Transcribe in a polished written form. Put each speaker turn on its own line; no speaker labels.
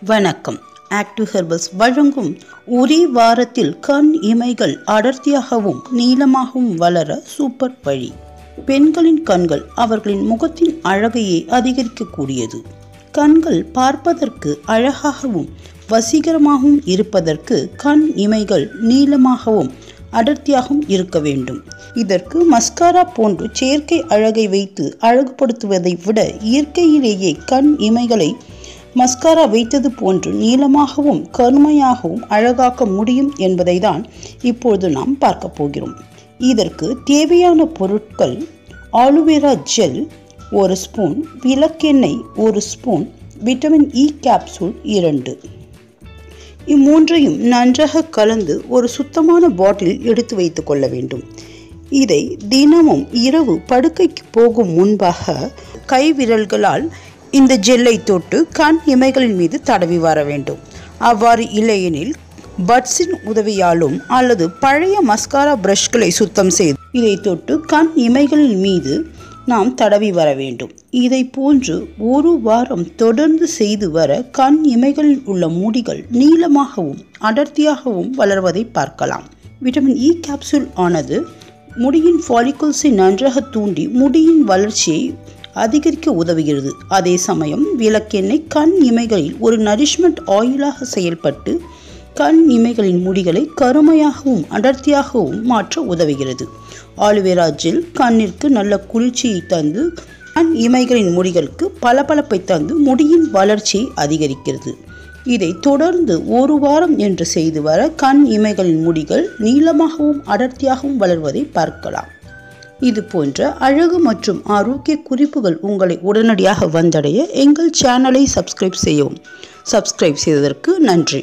வணக்கம். Active herbals வழங்கும் ஒரே வாரத்தில் கண் இமைகள் அடர்த்தியாகவும் நீளமாகவும் வளர சூப்பர் வழி. பெண்களின் கண்கள் அவர்களின் முகத்தின் அழகையே அதிகரிக்கக்கூடியது. கண்கள் பார்ப்பதற்கு அழகாகவும் வசீகரமாகவும் இருப்பதற்கு கண் இமைகள் நீளமாகவும் அடர்த்தியாகவும் இருக்க வேண்டும். இதற்கு மஸ்காரா போன்று செயற்கை அழகை வைத்து அழகுபடுத்துவதை விட இயற்கையிலேயே கண் இமைகளை மஸ்காரா வைத்தது போன்று நீளமாகவும் கருமையாகவும் அழகாக்க முடியும் என்பதை தான் இப்பொழுது நாம் பார்க்க போகிறோம். இதற்கு தேவையான பொருட்கள்: ஆலோவேரா ஜெல் 1 ஸ்பூன், விளக்கெண்ணெய் 1 ஸ்பூன், விட்டமின் இ கேப்சூல் 2. இம்மூன்றையும் நன்றாக கலந்து ஒரு சுத்தமான பாட்டில் எடுத்து வைத்து கொள்ள வேண்டும். இதை தினமும் இரவு படுக்கைக்கு போகும் முன்பாக கைவிரல்களால் இந்த ஜெல்லை தொட்டு கண் இமைகளின் மீது தடவி வர வேண்டும். அவ்வாறு இல்லையெனில் பட்ஸின் உதவியாலும் அல்லது பழைய மஸ்காரா பிரஷ்களை சுத்தம் செய்து இதை தொட்டு கண் இமைகளின் மீது நாம் தடவி வர வேண்டும். இதை போன்று ஒரு வாரம் தொடர்ந்து செய்து வர கண் இமைகளில் உள்ள முடிகள் நீளமாகவும் அடர்த்தியாகவும் வளர்வதை பார்க்கலாம். விட்டமின் இ கேப்சூல் ஆனது முடியின் ஃபாலிகல்ஸை நன்றாக தூண்டி முடியின் வளர்ச்சியை அதிகரிக்க உதவுகிறது. அதே சமயம் விளக்கெண்ணெய் கண் இமைகளில் ஒரு நரிஷ்மெண்ட் ஆயிலாக செயல்பட்டு கண் இமைகளின் முடிகளை கருமையாகவும் அடர்த்தியாகவும் மாற்ற உதவுகிறது. ஆலோவேரா ஜெல் கண்ணிற்கு நல்ல குளிர்ச்சியை தந்து கண் இமைகளின் முடிகளுக்கு பளபளப்பை தந்து முடியின் வளர்ச்சியை அதிகரிக்கிறது. இதை தொடர்ந்து ஒரு வாரம் என்று செய்து வர கண் இமைகளின் முடிகள் நீளமாகவும் அடர்த்தியாகவும் வளர்வதை பார்க்கலாம். இது போன்ற அழகு மற்றும் ஆரோக்கிய குறிப்புகள் உங்களை உடனடியாக வந்தடைய எங்கள் சேனலை சப்ஸ்கிரைப் செய்யவும். சப்ஸ்கிரைப் செய்ததற்கு நன்றி.